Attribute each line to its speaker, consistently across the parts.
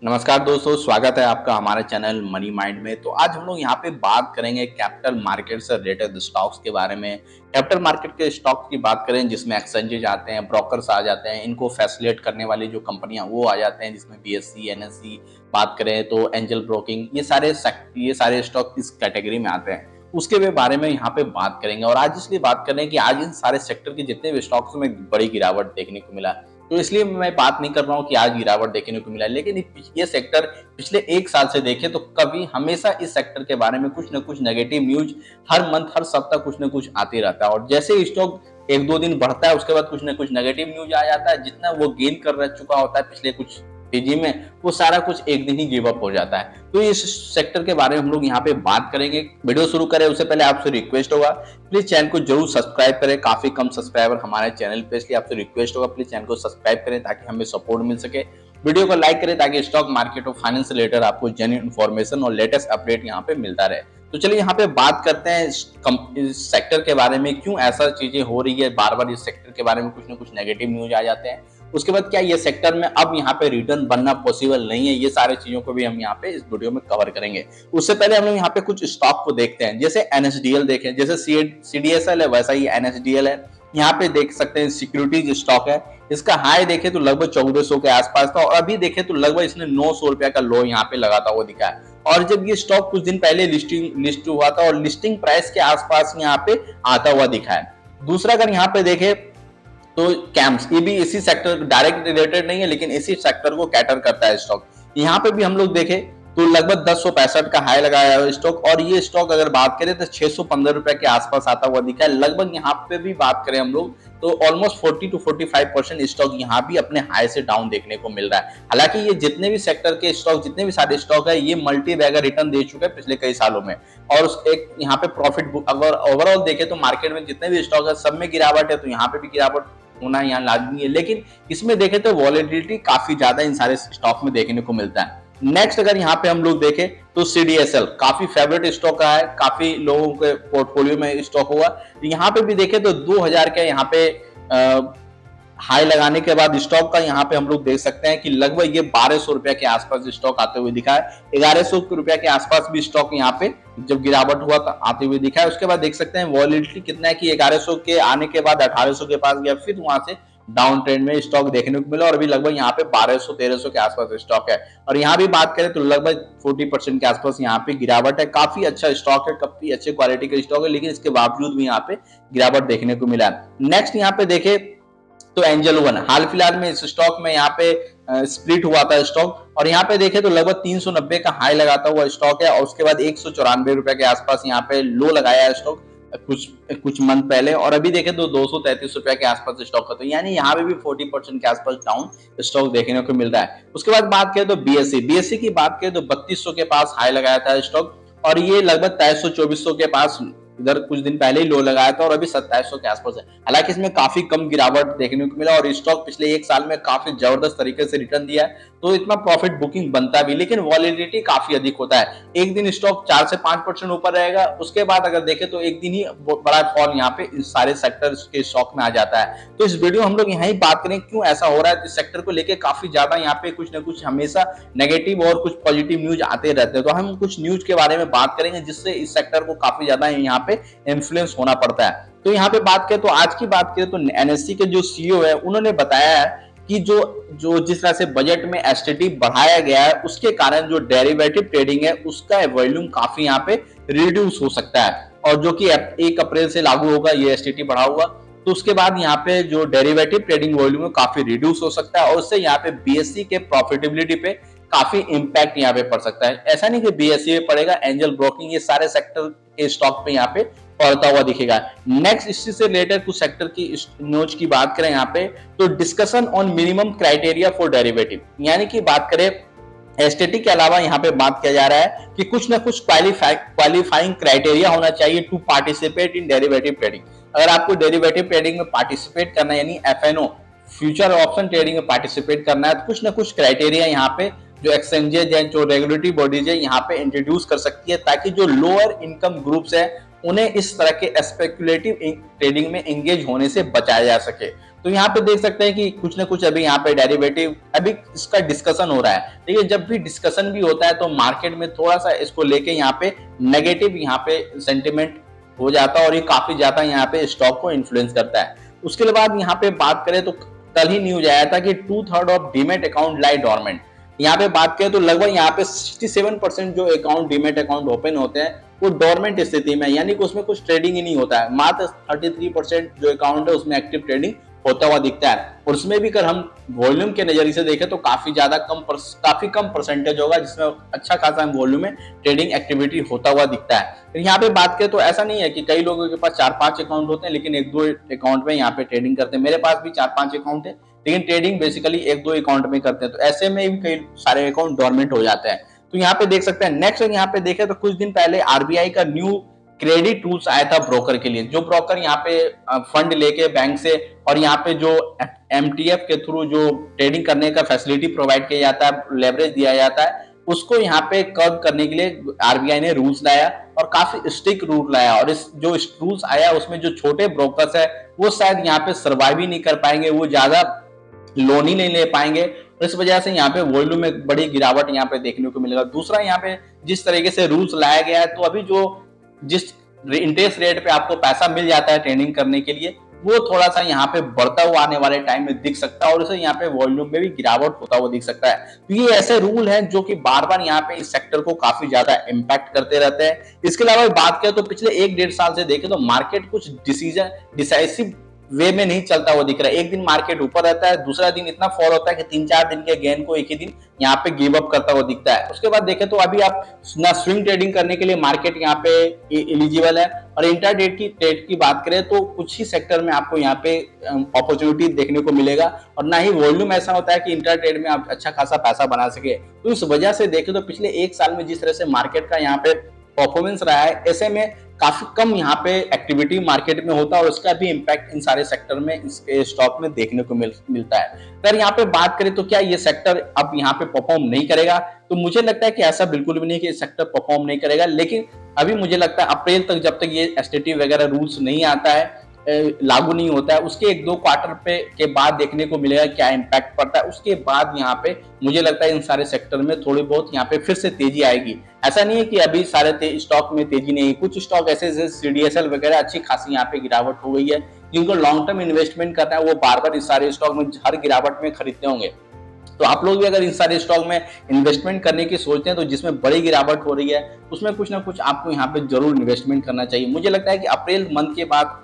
Speaker 1: नमस्कार दोस्तों, स्वागत है आपका हमारे चैनल मनी माइंड में। तो आज हम लोग यहाँ पे बात करेंगे कैपिटल मार्केट से रिलेटेड स्टॉक्स के बारे में। कैपिटल मार्केट के स्टॉक की बात करें जिसमें एक्सचेंजेज आते हैं, ब्रोकर्स आ जाते हैं, इनको फैसिलिटेट करने वाली जो कंपनियां वो आ जाते हैं, जिसमें बीएससी, एनएससी बात करें तो एंजल ब्रोकिंग, ये सारे स्टॉक इस कैटेगरी में आते हैं। उसके भी बारे में यहाँ पे बात करेंगे और आज इसलिए बात करें कि आज इन सारे सेक्टर के जितने भी स्टॉक्स में बड़ी गिरावट देखने को मिला। तो इसलिए मैं बात नहीं कर रहा हूँ कि आज गिरावट देखने को मिला है, लेकिन ये सेक्टर पिछले 1 साल से देखें तो कभी हमेशा इस सेक्टर के बारे में कुछ ना कुछ नेगेटिव न्यूज हर मंथ, हर सप्ताह कुछ ना कुछ आते रहता है। और जैसे ही स्टॉक 1-2 दिन बढ़ता है उसके बाद कुछ ना कुछ नेगेटिव न्यूज आ जाता है। जितना वो गेन कर रह चुका होता है पिछले कुछ तेजी में, वो सारा कुछ एक दिन ही गिव अप हो जाता है। तो इस सेक्टर के बारे में हम लोग यहाँ पे बात करेंगे। वीडियो शुरू करें उससे पहले आपसे रिक्वेस्ट होगा, प्लीज चैनल को जरूर सब्सक्राइब करें। काफी कम सब्सक्राइबर हमारे चैनल पे, इसलिए आपसे रिक्वेस्ट होगा प्लीज चैनल को सब्सक्राइब करें ताकि हमें सपोर्ट मिल सके। वीडियो को लाइक करें ताकि स्टॉक मार्केट और फाइनेंस से रिलेटेड आपको जेन्युइन इन्फॉर्मेशन और लेटेस्ट अपडेट यहाँ पे मिलता रहे। तो चलिए यहाँ पे बात करते हैं इस सेक्टर के बारे में, क्यों ऐसा चीजें हो रही है, बार बार इस सेक्टर के बारे में कुछ ना कुछ नेगेटिव न्यूज आ जाते हैं। उसके बाद क्या ये सेक्टर में अब यहाँ पे रिटर्न बनना पॉसिबल नहीं है, ये सारी चीजों को भी हम यहाँ पे इस वीडियो में कवर करेंगे। उससे पहले हम लोग यहाँ पे कुछ स्टॉक को देखते हैं। जैसे एनएसडीएल देखें, जैसे सीडीएसएल है वैसा ही एनएसडीएल है। यहाँ पे देख सकते हैं सिक्योरिटीज स्टॉक है। इसका हाई देखे तो लगभग 1400 के आसपास था और अभी देखे तो लगभग इसने 900 रुपया का लो यहाँ पे लगाता हुआ दिखा है। और जब ये स्टॉक कुछ दिन पहले लिस्ट हुआ था और लिस्टिंग प्राइस के आसपास यहाँ पे आता हुआ दिखा है। दूसरा अगर यहाँ पे देखे तो कैम्स, ये भी इसी सेक्टर डायरेक्ट रिलेटेड नहीं है लेकिन इसी सेक्टर को कैटर करता है स्टॉक। यहाँ पे भी हम लोग देखें तो लगभग 1065 का हाई लगाया है स्टॉक और ये स्टॉक अगर बात करें तो 615 रुपए के आसपास आता हुआ दिखा है। लगभग यहाँ पे भी बात करें हम लोग तो ऑलमोस्ट 40 to 45% स्टॉक यहाँ भी अपने हाई से डाउन देखने को मिल रहा है। हालांकि ये जितने भी सेक्टर के स्टॉक, जितने भी सारे स्टॉक है, ये मल्टी बैगर रिटर्न दे चुके हैं पिछले कई सालों में। और एक यहाँ पे प्रॉफिट बुक अगर ओवरऑल देखें तो मार्केट में जितने भी स्टॉक है सब में गिरावट है, तो यहाँ पे भी गिरावट होना यहाँ लाजमी है। लेकिन इसमें देखें तो वॉलेटिलिटी काफी ज्यादा इन सारे स्टॉक में देखने को मिलता है। नेक्स्ट अगर यहाँ पे हम लोग देखें तो सीडीएसएल काफी फेवरेट स्टॉक का है, काफी लोगों के पोर्टफोलियो में स्टॉक हुआ। यहाँ पे भी देखें तो 2000 के यहाँ पे हाई लगाने के बाद स्टॉक का यहाँ पे हम लोग देख सकते हैं कि लगभग ये 1200 रुपए के आसपास स्टॉक आते हुए दिखा है। 1100 रुपए के आसपास भी स्टॉक यहाँ पे जब गिरावट हुआ तो आते हुए दिखा है। उसके बाद देख सकते हैं वॉलिडिटी कितना है कि 1100 के आने के बाद 1800 के पास गया, फिर वहां से डाउन ट्रेंड में स्टॉक देखने को मिला और अभी लगभग यहाँ पे 1200-1300 के आसपास स्टॉक है। और यहाँ भी बात करें तो लगभग 40% के आसपास यहाँ पे गिरावट है। काफी अच्छा स्टॉक है, काफी अच्छे क्वालिटी का स्टॉक है, लेकिन इसके बावजूद भी यहाँ पे गिरावट देखने को मिला। नेक्स्ट यहाँ पे देखे तो एंजल वन हाल फिलहाल में इस स्टॉक में यहाँ पे स्प्लिट हुआ था स्टॉक और यहाँ पे देखे तो लगभग 390 का हाई लगाता हुआ स्टॉक है और उसके बाद 194 रुपए के आसपास यहाँ पे लो लगाया है स्टॉक कुछ मंथ पहले। और अभी देखे तो 233 रुपए के आसपास स्टॉक है, तो यानी यहाँ पे भी 40% के आसपास डाउन स्टॉक देखने को मिल रहा है। उसके बाद बात करें तो बीएससी की बात करें तो 3200 के पास हाई लगाया था स्टॉक और ये लगभग 2300-2400 के पास इधर कुछ दिन पहले ही लो लगाया था और अभी 2700 के आसपास है। हालांकि इसमें काफी कम गिरावट देखने को मिला और स्टॉक पिछले 1 साल में काफी जबरदस्त तरीके से रिटर्न दिया है, तो इतना प्रॉफिट बुकिंग बनता भी, लेकिन वॉलिडिटी काफी अधिक होता है। एक दिन स्टॉक 4 से 5% ऊपर रहेगा, उसके बाद अगर देखें तो एक दिन ही बड़ा फॉल यहाँ पे इस सारे सेक्टर के स्टॉक में आ जाता है। तो इस वीडियो हम लोग यहाँ ही बात करें क्यों ऐसा हो रहा है। इस सेक्टर को लेकर काफी ज्यादा यहाँ पे कुछ ना कुछ हमेशा नेगेटिव और कुछ पॉजिटिव न्यूज आते रहते हैं, तो हम कुछ न्यूज के बारे में बात करेंगे जिससे इस सेक्टर को काफी ज्यादा यहाँ पे इन्फ्लुएंस होना पड़ता है। तो यहाँ पे बात करें तो आज की बात करें तो एनएससी के जो सीईओ है उन्होंने बताया है कि जो जिस तरह से बजट में एसटीटी बढ़ाया गया है उसके कारण जो डेरिवेटिव ट्रेडिंग है उसका वॉल्यूम काफी यहाँ पे रिड्यूस हो सकता है और जो कि 1 अप्रैल से लागू होगा ये एसटीटी बढ़ा हुआ, तो उसके बाद यहाँ पे जो डेरिवेटिव ट्रेडिंग वॉल्यूम है काफी रिड्यूस हो सकता है और उससे यहाँ पे बीएससी के प्रॉफिटेबिलिटी पे काफी इंपैक्ट यहाँ पे पड़ सकता है। ऐसा नहीं कि बीएससी में पड़ेगा, एंजल ब्रोकिंग ये सारे सेक्टर के स्टॉक पे यहाँ पे पड़ता हुआ दिखेगा। नेक्स्ट इसी से रिलेटेड कुछ सेक्टर की न्यूज की बात करें यहाँ पे तो discussion on minimum criteria for derivative, यानी कि बात करें एसटीटी के अलावा यहाँ पे बात किया जा रहा है कि कुछ ना कुछ क्वालिफाइंग क्राइटेरिया होना चाहिए to participate in derivative trading. अगर आपको डेरिवेटिव ट्रेडिंग में पार्टिसिपेट करना है यानी एफएनओ फ्यूचर ऑप्शन ट्रेडिंग में पार्टिसिपेट करना है तो कुछ ना कुछ क्राइटेरिया यहाँ पे जो एक्सचेंजेज है, जो रेगुलेटरी बॉडीज है यहाँ पे इंट्रोड्यूस कर सकती है ताकि जो लोअर इनकम ग्रुप्स है उन्हें इस तरह के स्पेकुलेटिव ट्रेडिंग में एंगेज होने से बचाया जा सके। तो यहाँ पे देख सकते हैं कि कुछ ना कुछ अभी यहाँ पे डेरिवेटिव अभी इसका डिस्कशन हो रहा है। देखिए जब भी डिस्कशन भी होता है तो मार्केट में थोड़ा सा इसको लेके यहाँ पे नेगेटिव यहाँ पे सेंटिमेंट हो जाता है और ये काफी ज्यादा यहाँ पे स्टॉक को इन्फ्लुएंस करता है। उसके बाद यहाँ पे बात करें तो कल ही न्यूज आया था कि 2/3 of demat account lie dormant. यहाँ पे बात करें तो लगभग यहाँ पे 67% जो अकाउंट डीमेट अकाउंट ओपन होते हैं वो डोरमेंट स्थिति में, यानी कि उसमें कुछ ट्रेडिंग ही नहीं होता है। मात्र 33% जो अकाउंट है उसमें एक्टिव ट्रेडिंग होता हुआ दिखता है। और उसमें भी अगर हम वॉल्यूम के नजरिए से देखें तो काफी कम परसेंटेज होगा जिसमें अच्छा खासा वॉल्यूम में ट्रेडिंग एक्टिविटी होता हुआ दिखता है। फिर यहाँ पे बात करें तो ऐसा नहीं है कि कई लोगों के पास 4-5 अकाउंट होते हैं लेकिन 1-2 अकाउंट में यहाँ पे ट्रेडिंग करते हैं। मेरे पास भी 4-5 अकाउंट है लेकिन ट्रेडिंग बेसिकली 1-2 अकाउंट में करते हैं, तो ऐसे में भी कई सारे अकाउंट डोरमेंट हो जाते हैं। तो यहाँ पे देख सकते हैं। नेक्स्ट यहाँ पे देखें तो कुछ दिन पहले आरबीआई का न्यू क्रेडिट टूल्स आया था ब्रोकर के लिए। जो ब्रोकर यहाँ पे फंड लेके बैंक से और यहाँ पे जो एमटीएफ के थ्रू जो ट्रेडिंग करने का फैसिलिटी प्रोवाइड किया जाता है, लेवरेज दिया जाता है, उसको यहाँ पे कर्व करने के लिए आरबीआई ने रूल्स लाया और काफी स्ट्रिक्ट रूल लाया। और इस जो रूल्स आया उसमें जो छोटे ब्रोकर्स है वो शायद यहाँ पे सर्वाइव ही नहीं कर पाएंगे, वो ज्यादा लोन ही नहीं ले पाएंगे। और इस वजह से यहाँ पे वॉल्यूम में बड़ी गिरावट यहाँ पे देखने को मिलेगा। दूसरा यहाँ पे जिस तरीके से रूल्स लाया गया है तो अभी जो जिस इंटरेस्ट रेट पे आपको पैसा मिल जाता है ट्रेडिंग करने के लिए वो थोड़ा सा यहाँ पे बढ़ता हुआ आने वाले टाइम में दिख सकता है और इसे यहाँ पे वॉल्यूम में भी गिरावट होता हुआ दिख सकता है। तो ये ऐसे रूल हैं जो कि बार बार यहाँ पे इस सेक्टर को काफी ज्यादा इम्पैक्ट करते रहते हैं। इसके अलावा बात करें तो पिछले 1-1.5 साल से देखें तो मार्केट कुछ डिसाइसिव वे में नहीं चलता हुआ दिख रहा है। एक दिन मार्केट ऊपर रहता है, दूसरा दिन इतना फॉल होता है कि 3-4 दिन के गेन को एक ही दिन यहाँ पे गिव अप करता हुआ दिखता है। उसके बाद देखें तो अभी आप ना स्विंग ट्रेडिंग करने के लिए मार्केट यहाँ पे एलिजिबल है। और इंट्राडे की ट्रेड की बात करें तो कुछ ही सेक्टर में आपको यहाँ पे अपॉर्चुनिटी देखने को मिलेगा और ना ही वॉल्यूम ऐसा होता है कि इंट्रा ट्रेड में आप अच्छा खासा पैसा बना सके। तो इस वजह से देखें तो पिछले 1 साल में जिस तरह से मार्केट का यहाँ पे परफॉर्मेंस रहा है, ऐसे में काफी कम यहाँ पे एक्टिविटी मार्केट में होता है और उसका भी इम्पैक्ट इन सारे सेक्टर में इसके स्टॉक में देखने को मिलता है। अगर यहाँ पे बात करें तो क्या ये सेक्टर अब यहाँ पे परफॉर्म नहीं करेगा, तो मुझे लगता है कि ऐसा बिल्कुल भी नहीं कि ये सेक्टर परफॉर्म नहीं करेगा। लेकिन अभी मुझे लगता है अप्रैल तक जब तक ये एसटीटी वगैरह रूल्स नहीं आता है, लागू नहीं होता है, उसके 1-2 क्वार्टर पे के बाद देखने को मिलेगा क्या इम्पैक्ट पड़ता है। उसके बाद यहाँ पे मुझे लगता है इन सारे सेक्टर में थोड़ी बहुत यहाँ पे फिर से तेजी आएगी। ऐसा नहीं है कि अभी सारे स्टॉक में तेजी नहीं है, कुछ स्टॉक ऐसे जैसे सीडीएसएल वगैरह अच्छी खासी यहाँ पे गिरावट हो गई है। जिनको लॉन्ग टर्म इन्वेस्टमेंट करना है वो बार बार इस सारे स्टॉक में हर गिरावट में खरीदते होंगे। तो आप लोग भी अगर इन सारे स्टॉक में इन्वेस्टमेंट करने की सोचते हैं तो जिसमें बड़ी गिरावट हो रही है उसमें कुछ ना कुछ आपको यहाँ पे जरूर इन्वेस्टमेंट करना चाहिए। मुझे लगता है कि अप्रैल मंथ के बाद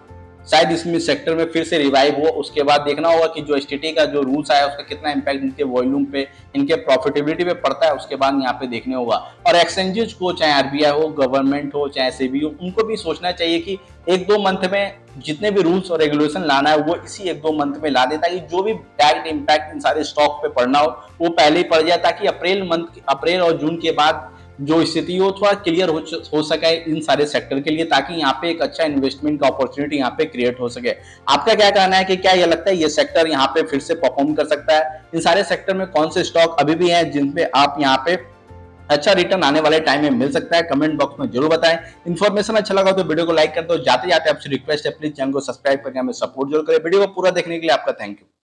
Speaker 1: शायद इसमें सेक्टर में फिर से रिवाइव हो। उसके बाद देखना होगा कि जो एसटीटी का जो रूल्स आया उसका कितना इंपैक्ट इनके वॉल्यूम पे, इनके प्रॉफिटेबिलिटी पे पड़ता है, उसके बाद यहाँ पे देखने होगा। और एक्सचेंजेस को, चाहे आरबीआई हो, गवर्नमेंट हो, चाहे सेबी हो, उनको भी सोचना चाहिए कि 1-2 मंथ में जितने भी रूल्स और रेगुलेशन लाना है वो इसी 1-2 मंथ में ला दे, ताकि जो भी डायरेक्ट इम्पैक्ट इन सारे स्टॉक पे पड़ना हो वो पहले ही पड़ जाए, ताकि अप्रैल और जून के बाद जो स्थिति हो थोड़ा क्लियर हो सके इन सारे सेक्टर के लिए, ताकि यहाँ पे एक अच्छा इन्वेस्टमेंट का अपॉर्चुनिटी यहाँ पे क्रिएट हो सके। आपका क्या कहना है कि क्या ये लगता है ये सेक्टर यहाँ पे फिर से परफॉर्म कर सकता है? इन सारे सेक्टर में कौन से स्टॉक अभी भी हैं जिन पे आप यहाँ पे अच्छा रिटर्न आने वाले टाइम में मिल सकता है? कमेंट बॉक्स में जरूर बताएं। इन्फॉर्मेशन अच्छा लगा तो वीडियो को लाइक कर दो। जाते जाते आपसे रिक्वेस्ट है प्लीज चैनल को सब्सक्राइब करके हमें सपोर्ट जरूर करें। वीडियो को पूरा देखने के लिए आपका थैंक यू।